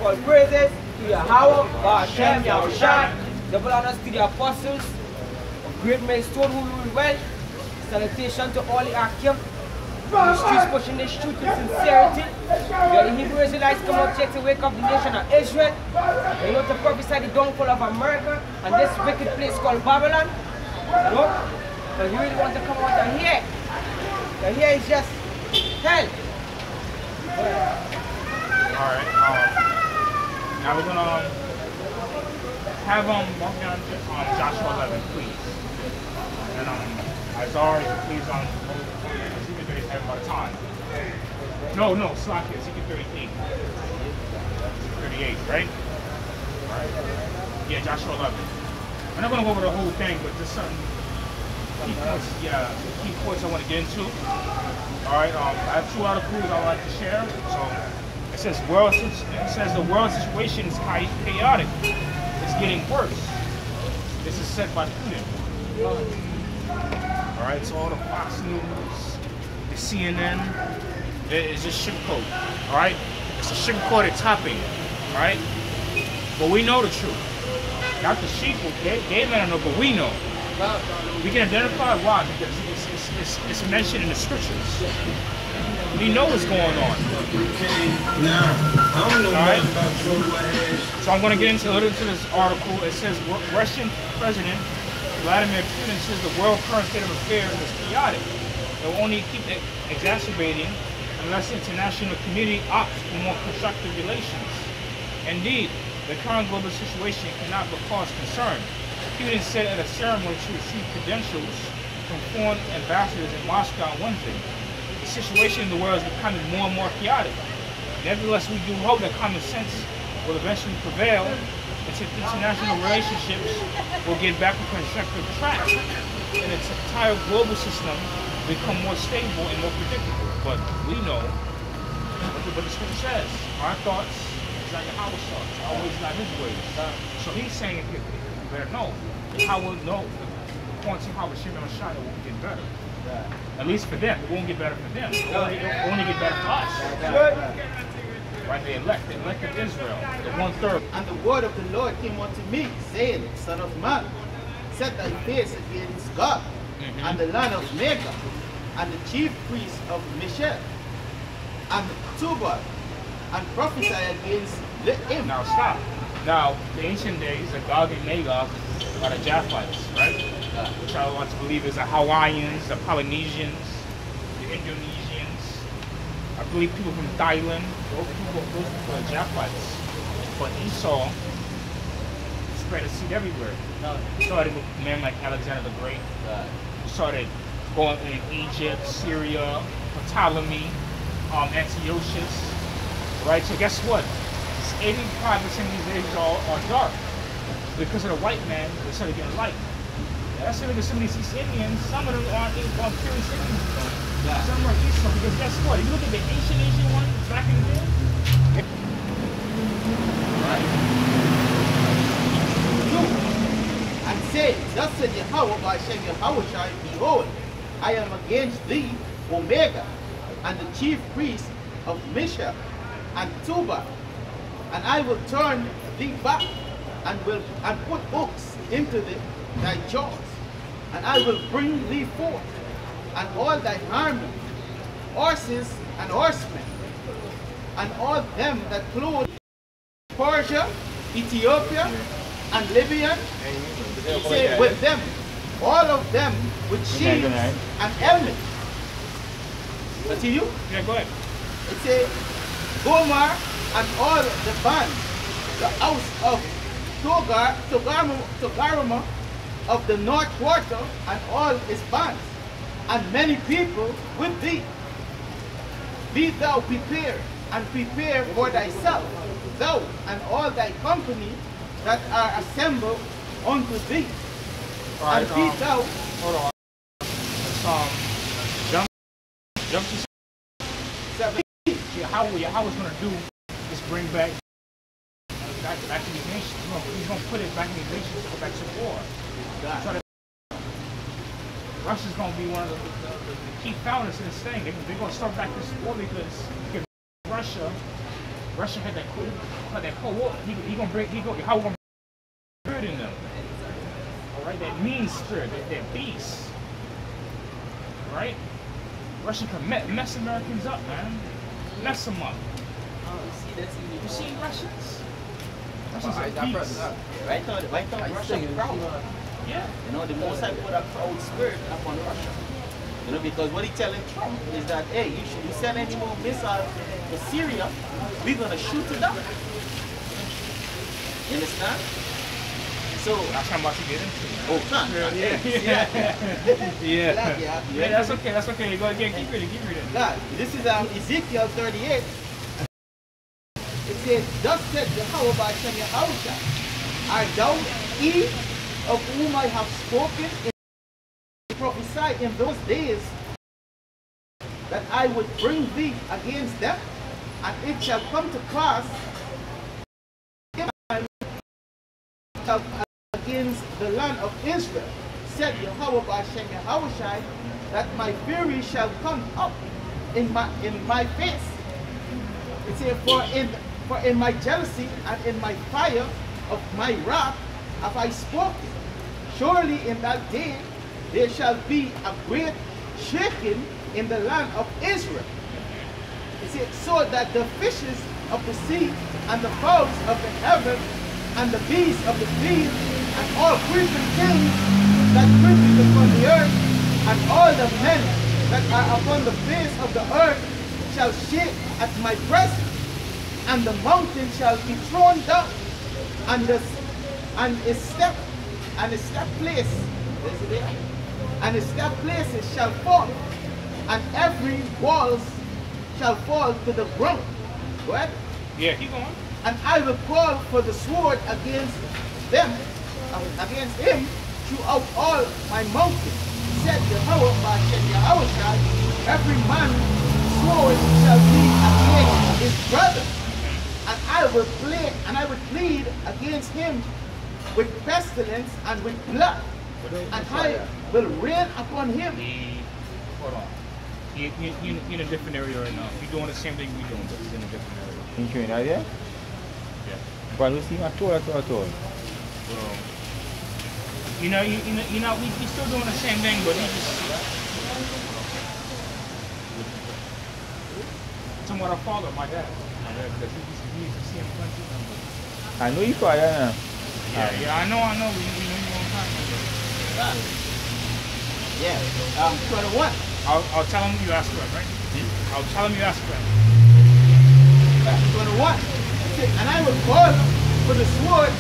all praises to Yahweh, Hashem, Yahushua, double honors to the apostles of great millstone who rule well. Salutation to all the Akim, the streets pushing this truth with sincerity. The Hebrew Israelites come out here to wake up the nation of Israel. They know to prophesy the downfall of America and this wicked place called Babylon. You know? But you really want to come out and hear. The here is just hell. Alright, now we're gonna have walk down Joshua 11, please. And as always, please Ezekiel 37 by the time. No, slack it, Ezekiel 38. 38, right? Alright. Yeah, Joshua 11. I'm not gonna go over the whole thing, but just some key points I want to get into. Alright, I have two articles I'd like to share. So it says the world situation is chaotic. It's getting worse. This is said by Putin. Alright, so all the Fox News, the CNN, it's just sugarcoat. Alright? It's a sugar-coated topic. Alright? But we know the truth. Not the sheep, they may not know, but we know. We can identify why, because it's mentioned in the scriptures. We know what's going on. Alright? So I'm going to get into this article. It says Russian President Vladimir Putin says the world's current state of affairs is chaotic. It will only keep exacerbating unless the international community opts for more constructive relations. Indeed, the current global situation cannot but cause concern. Putin said at a ceremony to receive credentials from foreign ambassadors in Moscow on Wednesday. The situation in the world is becoming more and more chaotic. Nevertheless, we do hope that common sense will eventually prevail and international relationships will get back on constructive track and its entire global system become more stable and more predictable. But we know what the scripture says. Our thoughts is like Yahweh's thoughts, our ways not his ways. So he's saying you better know. How will know according to how the Shimon Shana won't get better. At least for them. It won't get better for them. It will only get better for us. Right, the elected Israel, the 1/3. And the word of the Lord came unto me, saying, Son of man, set thy face against God, and the land of Mecca, and the chief priest of Michel, and Tubal, and prophesy against him. Now stop. Now, the ancient days, the Gog and Magog are the Japhites, right? Which I want to believe is the Hawaiians, the Polynesians, the Indonesians. I believe people from Thailand. Those people are Japhites. But Esau spread a seed everywhere. It started with men like Alexander the Great. It started going in Egypt, Syria, Ptolemy, Antiochus. Right? So guess what? 85% of these ages are dark. Because of the white man, they started getting light. That's why some of these East Indians, some of them aren't pure East Indians. Some are Eastern, because guess what? If you look at the ancient Asian ones back in the day, right? And say, thus said Yahweh by Hashem Yahushua, behold, I am against thee, Omega, and the chief priest of Misha and Tubal, and I will turn thee back, and put hooks into thy jaws, and I will bring thee forth, and all thy army, horses and horsemen, and all them that clothe Persia, Ethiopia, and Libya, say with them, all of them with shields and helmets. Continue? Yeah, go ahead. It says, Gomer and all the bands, the house of Togarma of the north quarter, and all his bands, and many people with thee. Be thou prepared, and prepare for thyself, thou and all thy company that are assembled unto thee. Right, and be thou. Hold on. Let's jump to 7. How it's going to do is bring back to these nations. He's going to put it back in these nations to go back to war. Russia's going to be one of the key founders in this thing. They're going to start back this war because Russia Russia had that cold war. He gonna break. How gonna spirit in them? All right, that mean spirit, that beast. Right? Russia can mess Americans up, man. Mess them up. You see Russians? Russians are beasts. Right now, Russia is proud. Yeah. You know, the most I put a proud spirit upon Russia. You know, because what he's telling Trump is that, hey, you send any more missiles to Syria, we're gonna shoot it up. You understand? So that's how much you get into. Oh, man. Yeah, that's okay. That's okay. Go again. Keep reading. God, this is Ezekiel 38. It says, thus said Jehovah by Shem Yahushua, art thou he of whom I have spoken and prophesied in those days that I would bring thee against them, and it shall come to pass against the land of Israel, said Jehovah by Shem Yahushua, that my fury shall come up in my face. It says, for in my jealousy and in my fire of my wrath have I spoken. Surely in that day there shall be a great shaking in the land of Israel. It says, so that the fishes of the sea and the fowls of the heaven and the beasts of the field and all creeping things that creep upon the earth and all the men that are upon the face of the earth shall shake at my presence, and the mountain shall be thrown down, and its step places shall fall, and every walls shall fall to the ground. Go ahead. Yeah, keep going. And I will call for the sword against them, against him, throughout all my mountains, said Jehovah by Yahushua. Every man's sword shall be against his brother, and I will plead against him with pestilence and with blood, and I will rain upon him. Hold on. You're in a different area right now. You're doing the same thing we're doing, but he's in a different area. In Trinidad, yeah? Yeah. But we see at all. You know, we still doing the same thing, but he just somewhat a father, my dad, because he's the same country. I know you father now. Yeah, I know. We know you on time. Yeah. 21. I'll tell him you asked for it, right? I'll tell him you asked for it. 21. And I will call for the sword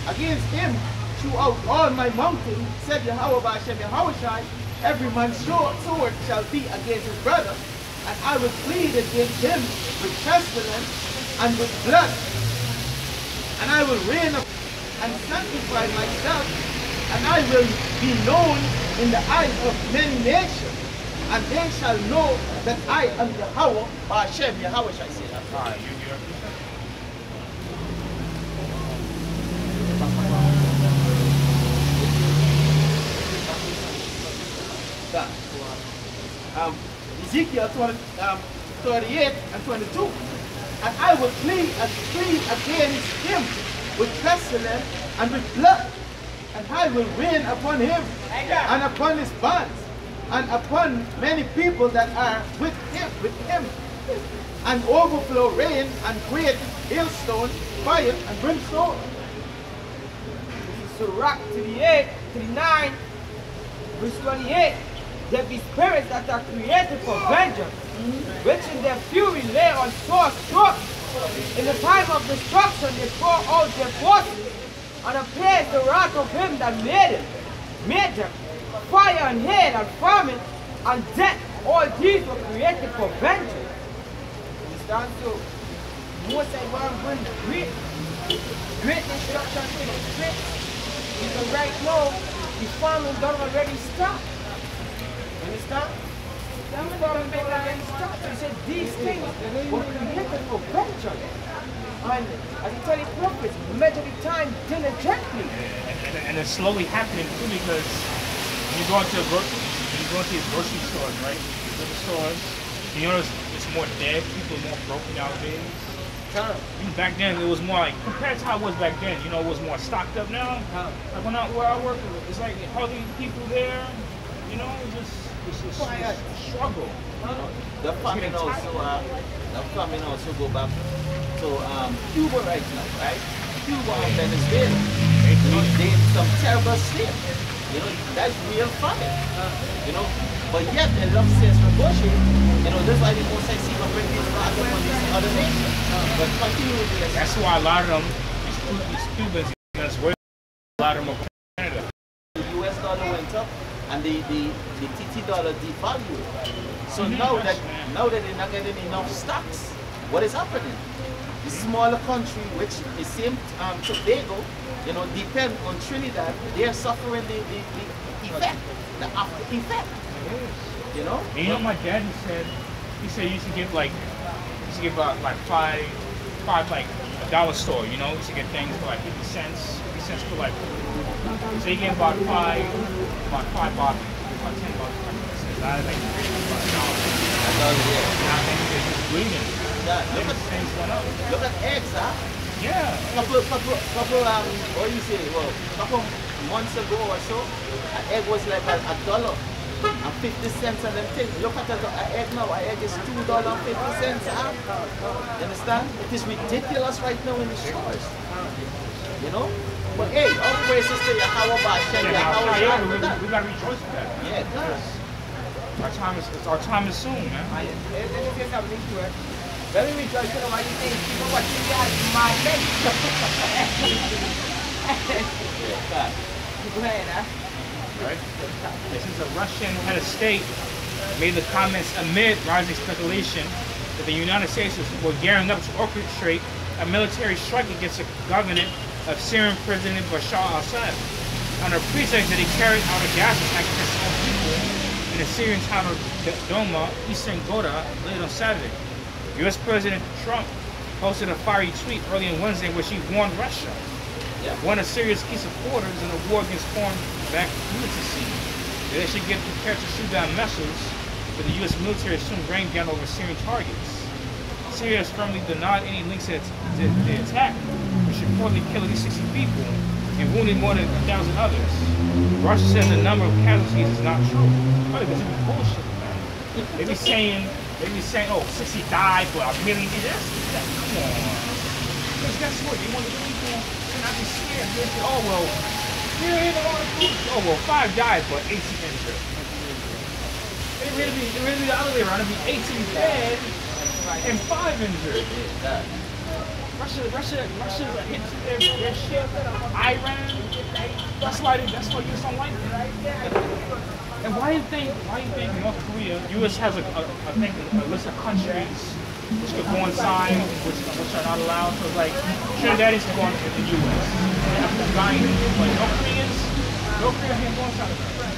against him throughout all my mountains, said Jehovah by Shem Yahushua. Every man's sword shall be against his brother, and I will plead against him with pestilence and with blood. And I will reign up and sanctify myself, and I will be known in the eyes of many nations, and they shall know that I am Yahweh by Shem Yahushua. I say that. All right, you Ezekiel 38 and 22. And I will plead against him with pestilence and with blood, and I will rain upon him and upon his bands and upon many people that are with him, and overflow rain and great hailstone, fire and brimstone. Sirach 38, 39, verse 28. There be spirits that are created for vengeance, which in their fury lay on sore strokes. In the time of destruction they pour out their forces, and appears the wrath of him that made them. Fire and hail and famine and death, all these were created for vengeance. Understand? So, most I want to bring great destruction to the street. Because right now, the farming don't already stop. Understand? The farming don't already stop. He said these things were created for vengeance. And as I tell the prophets, measure the time diligently. And it's slowly happening too, because when you go into these grocery stores, right? You go to stores, you notice it's more dead, people are more broken nowadays. Huh. Even back then, it was more like, compared to how it was back then, you know, it was more stocked up now. Huh. Like where I work, it's like hardly people there, you know, it's just a struggle. The famine also go back to Cuba right now, right? Cuba and Venezuela. You know, they in some terrible state. You know, that's real famine. You know, but yet they love sales negotiate. You know, that's why the most I see them bring these back from these other nations. But continue with this. That's why a lot of them, these Cubans, Venezuela, a lot of them are from Canada. The US dollar went up and the TT dollar devalued. So now that they're not getting enough stocks, what is happening? The smaller country, which is same Tobago, you know, depend on Trinidad, they are suffering the effect, the after effect. You know? And you know my dad he said you used to give like about like five like $1 store, you know, he used to get things for like 50 cents for like, so he gave about five bottles, about $10 for 50 cents. I was like about $1. Now things are just bleeding. Yeah, look at eggs, huh? Yeah. Couple, what do you say? Well, couple months ago or so, an egg was like $1 and 50 cents and them things. Look at an egg now. An egg is $2.50. Huh? You understand? It is ridiculous right now in the stores. You know? But hey, all praises to Yahweh Bashem, We gotta rejoice with that. Yeah, it does. Our time is soon, man. Let me say something to it. Let me rejoice in what you think. People watching you has my leg. Go ahead, huh? Right? This is a Russian head of state made the comments amid rising speculation that the United States were gearing up to orchestrate a military strike against the government of Syrian President Bashar al-Assad under pretext that he carried out a gas attack against some people in the Syrian town of Doma, eastern Ghouta, late on Saturday. U.S. President Trump posted a fiery tweet early on Wednesday in which he warned Russia, one of Syria's key supporters in the war against foreign-backed militancy, that they should get prepared to shoot down missiles for the U.S. military soon rain down over Syrian targets. Syria has firmly denied any links to the attack, which reportedly killed at least 60 people and wounded more than 1,000 others. Russia says the number of casualties is not true. Probably because it's bullshit, man. They be saying, oh, 60 died, but 1 million did this. Come on. Because guess what? They want the people to not be scared. They say, oh, well, here ain't a lot of people. Oh, well, 5 died, but 18 injured. It really be the other way around. It'd be 18 dead and 5 injured. Russia hits their ship. Iran. That's why you just don't like it. And why do you think North Korea, U.S. has a list of countries which could go inside, which are not allowed? So it's like Trinidadians can go into the U.S. They have to buy it. But North Korea can't go inside of that.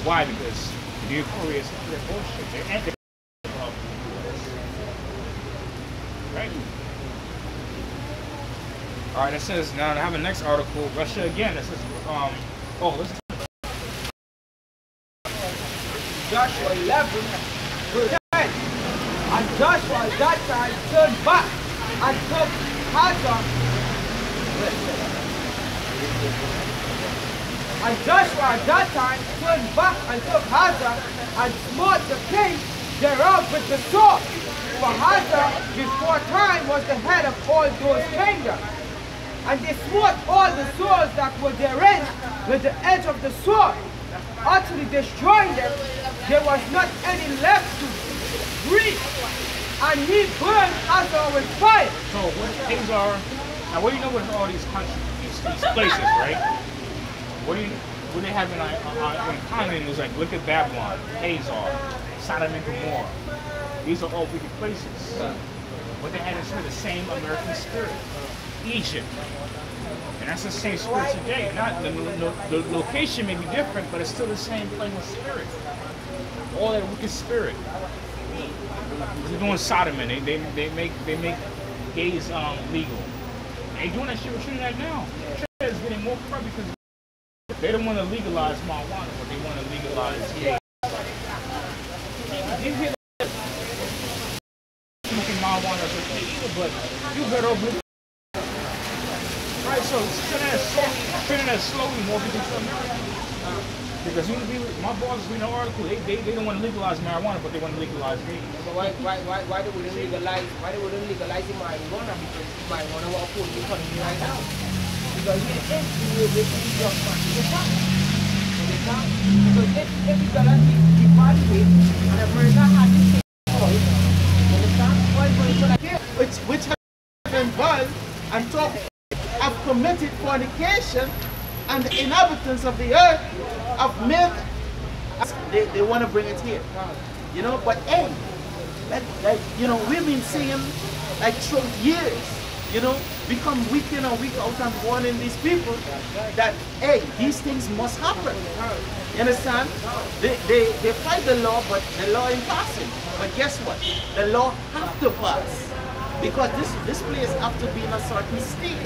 Why? Because North Korea is bullshit. They're anti. Right? All right, it says, now I have a next article, Russia again, it says, listen. Joshua 11, verse 10. And Joshua at that time turned back and took Hazor. And Joshua at that time turned back and took Hazor and smote the king thereof with the sword. For Hazor before time was the head of all those kingdoms. And they smote all the swords that were therein with the edge of the sword, utterly destroying them. There was not any left to breathe, and he burned Hazor with fire. So what things are, now what do you know with all these countries, these places, right? What they have in common is like, look at Babylon, Hazor, Sodom and Gomorrah. These are all wicked places. But they had the same American spirit. Egypt. And that's the same spirit today. Not the location may be different, but it's still the same plane of spirit. All that wicked spirit. They're doing sodomy. They make gays legal. They doing that shit with Trinidad now. Trinidad is getting more corrupt because they don't want to legalize marijuana, but they want to legalize gays. but you better off with. Right, so Trinidad slowly morphing into America. Because my bosses read an article, they don't want to legalize marijuana, but they want to legalize weed. But why they wouldn't legalize marijuana? Because marijuana will afford the economy right now. Because we can't do it with the drug market. They can't. Because if we got the party rate and America had this thing oil, you understand? Oil going to like which have been involved and talk have committed fornication, and the inhabitants of the earth have made they want to bring it here, you know. But hey, like you know, we've been saying like through years, you know, become week in and week out and warning these people that hey, these things must happen. You understand? They fight the law, but the law ain't passing. But guess what? The law have to pass because this place have to be in a certain state.